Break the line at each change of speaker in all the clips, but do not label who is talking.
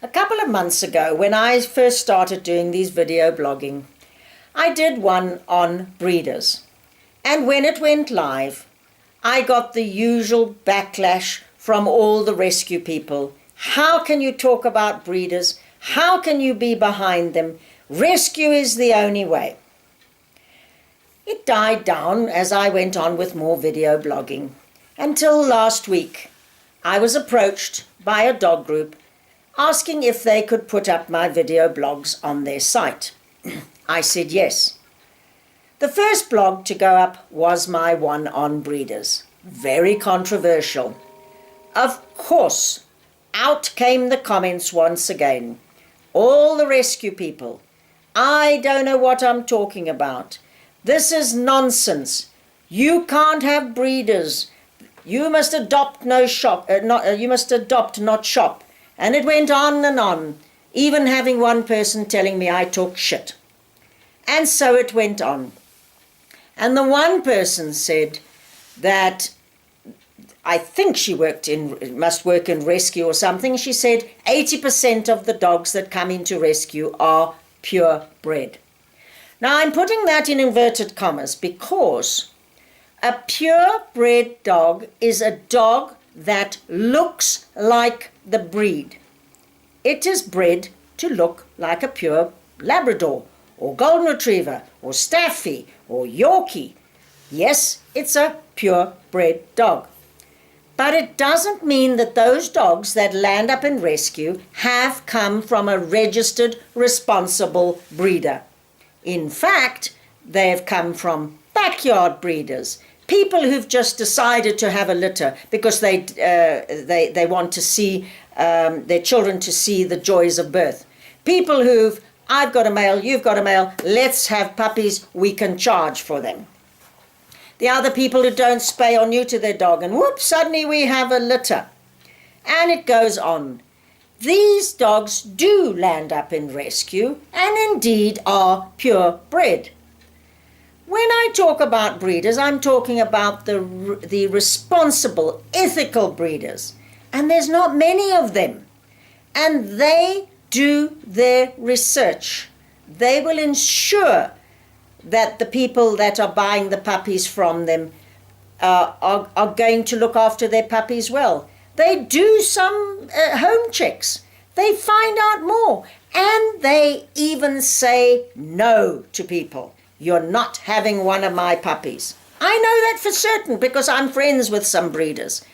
A couple of months ago, when I first started doing these video blogging, I did one on breeders. And when it went live, I got the usual backlash from all the rescue people. How can you talk about breeders? How can you be behind them? Rescue is the only way. It died down as I went on with more video blogging, until last week I was approached by a dog group asking if they could put up my video blogs on their site. I said yes. The first blog to go up was my one on breeders. Very controversial. Of course, out came the comments once again. All the rescue people. I don't know what I'm talking about. This is nonsense. You can't have breeders. You must adopt not shop. And it went on, even having one person telling me I talk shit. And so it went on. And the one person said that, I think she must work in rescue or something. She said 80% of the dogs that come into rescue are purebred. Now I'm putting that in inverted commas because a purebred dog is a dog that looks like the breed. It is bred to look like a pure Labrador or Golden Retriever or Staffy or Yorkie. Yes, it's a purebred dog. But it doesn't mean that those dogs that land up in rescue have come from a registered, responsible breeder. In fact, they've come from backyard breeders, people who've just decided to have a litter because they want to see their children to see the joys of birth. People I've got a male, you've got a male, let's have puppies, we can charge for them. The other people who don't spay or neuter their dog, and whoops, suddenly we have a litter. And it goes on. These dogs do land up in rescue and indeed are purebred. When I talk about breeders, I'm talking about the responsible, ethical breeders. And there's not many of them. And they do their research. They will ensure that the people that are buying the puppies from them are going to look after their puppies well. They do some home checks. They find out more. And they even say no to people. You're not having one of my puppies. I know that for certain because I'm friends with some breeders.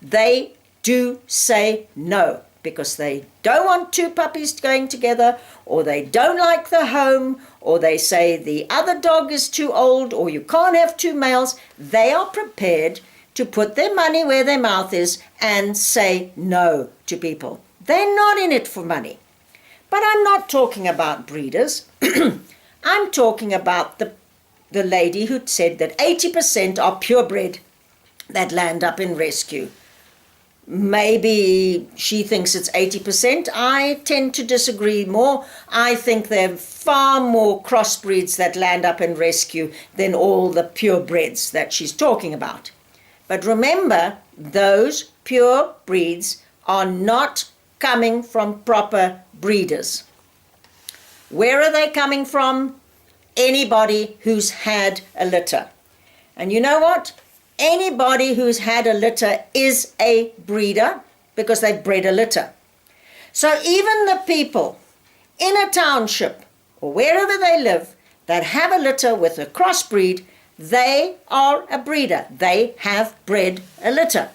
They do say no because they don't want two puppies going together, or they don't like the home, or they say the other dog is too old, or you can't have two males. They are prepared to put their money where their mouth is and say no to people. They're not in it for money. But I'm not talking about breeders. I'm talking about the lady who said that 80% are purebred that land up in rescue. Maybe she thinks it's 80%. I tend to disagree more. I think there are far more crossbreeds that land up in rescue than all the purebreds that she's talking about. But remember, those pure breeds are not coming from proper breeders. Where are they coming from? Anybody who's had a litter. And you know what? Anybody who's had a litter is a breeder because they've bred a litter. So even the people in a township or wherever they live that have a litter with a crossbreed, they are a breeder. They have bred a litter.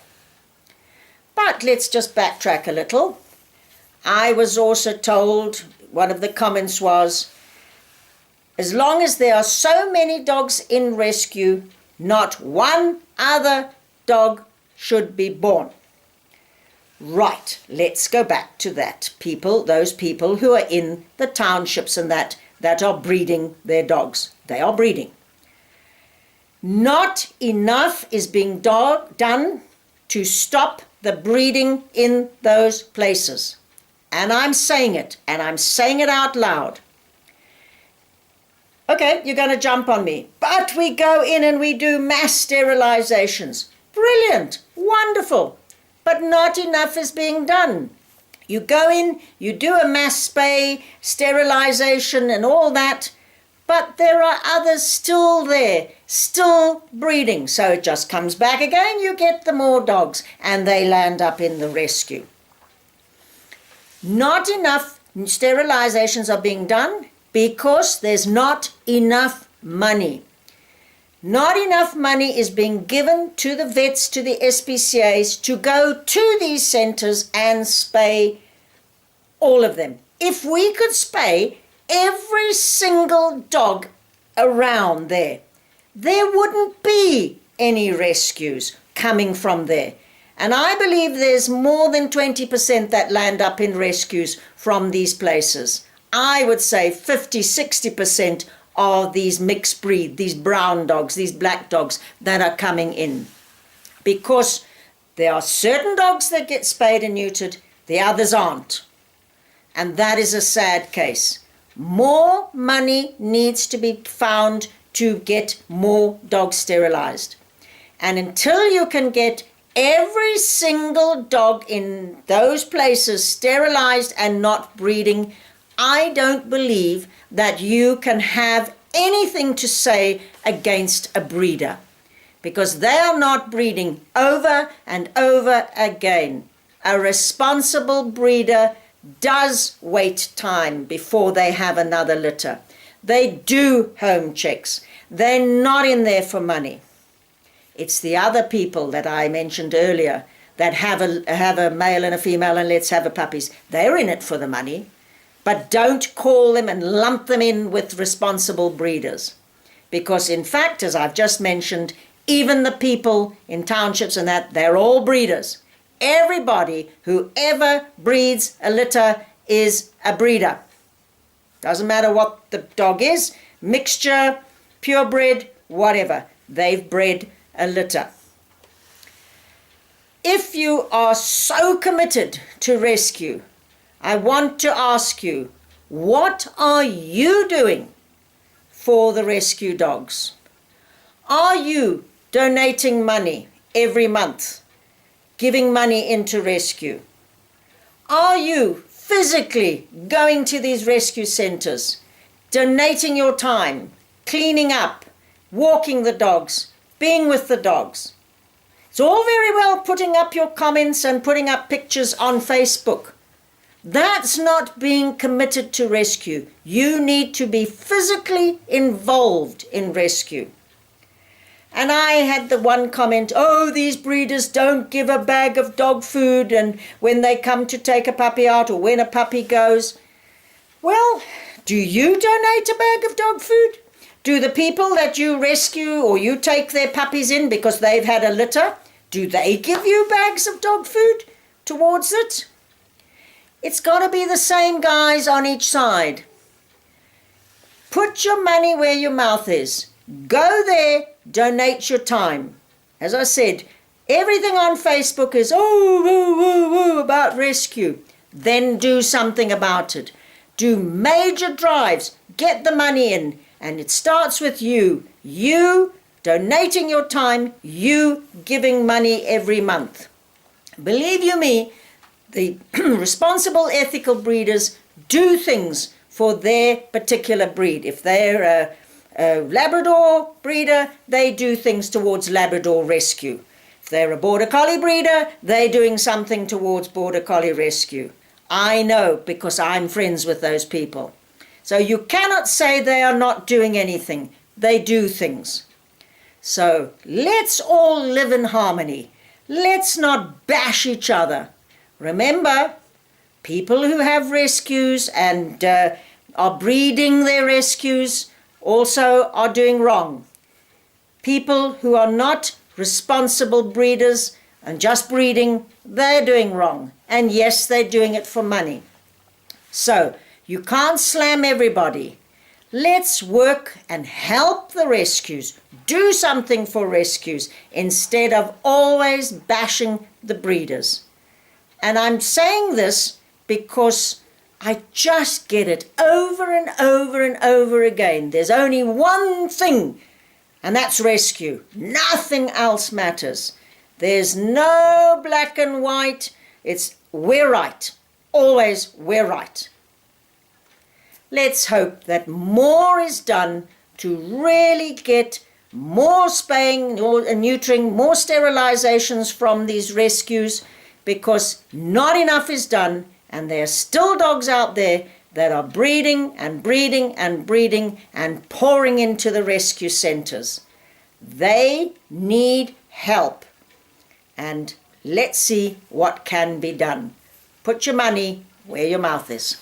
But let's just backtrack a little. I was also told, one of the comments was, as long as there are so many dogs in rescue, not one other dog should be born. Right, let's go back to that. Those people who are in the townships and that are breeding their dogs. They are breeding. Not enough is being done to stop the breeding in those places. And I'm saying it, and I'm saying it out loud. Okay, you're going to jump on me. But we go in and we do mass sterilizations. Brilliant, wonderful. But not enough is being done. You go in, you do a mass spay, sterilization and all that, but there are others still there, still breeding. So it just comes back again, you get the more dogs, and they land up in the rescue. Not enough sterilizations are being done because there's not enough money. Not enough money is being given to the vets, to the SPCAs, to go to these centres and spay all of them. If we could spay every single dog around there, there wouldn't be any rescues coming from there. And I believe there's more than 20% that land up in rescues from these places. I would say 50-60% are these mixed breed, these brown dogs, these black dogs that are coming in. Because there are certain dogs that get spayed and neutered, the others aren't. And that is a sad case. More money needs to be found to get more dogs sterilized. And until you can get every single dog in those places sterilized and not breeding, I don't believe that you can have anything to say against a breeder, because they are not breeding over and over again. A responsible breeder does wait time before they have another litter. They do home checks. They're not in there for money. It's the other people that I mentioned earlier that have a male and a female and let's have a puppies. They're in it for the money. But don't call them and lump them in with responsible breeders. Because in fact, as I've just mentioned, even the people in townships and that, they're all breeders. Everybody who ever breeds a litter is a breeder. Doesn't matter what the dog is, mixture, purebred, whatever. They've bred a litter. If you are so committed to rescue, I want to ask you, what are you doing for the rescue dogs? Are you donating money every month, giving money into rescue? Are you physically going to these rescue centres, donating your time, cleaning up, walking the dogs, being with the dogs? It's all very well putting up your comments and putting up pictures on Facebook. That's not being committed to rescue. You need to be physically involved in rescue. And I had the one comment, oh, these breeders don't give a bag of dog food and when they come to take a puppy out or when a puppy goes. Well, do you donate a bag of dog food? Do the people that you rescue or you take their puppies in because they've had a litter, do they give you bags of dog food towards it? It's got to be the same guys on each side. Put your money where your mouth is. Go there, donate your time. As I said, everything on Facebook is, about rescue. Then do something about it. Do major drives. Get the money in. And it starts with you. You donating your time, you giving money every month. Believe you me, the responsible ethical breeders do things for their particular breed. If they're a Labrador breeder, they do things towards Labrador rescue. If they're a Border Collie breeder, they're doing something towards Border Collie rescue. I know because I'm friends with those people. So you cannot say they are not doing anything. They do things. So let's all live in harmony. Let's not bash each other. Remember, people who have rescues and are breeding their rescues also are doing wrong. People who are not responsible breeders and just breeding, they're doing wrong. And yes, they're doing it for money. So you can't slam everybody. Let's work and help the rescues. Do something for rescues instead of always bashing the breeders. And I'm saying this because I just get it over and over and over again. There's only one thing, and that's rescue. Nothing else matters. There's no black and white. It's we're right. always we're right. Let's hope that more is done to really get more spaying or neutering, more sterilizations from these rescues, because not enough is done, and there are still dogs out there that are breeding and breeding and breeding and pouring into the rescue centers. They need help, and let's see what can be done. Put your money where your mouth is.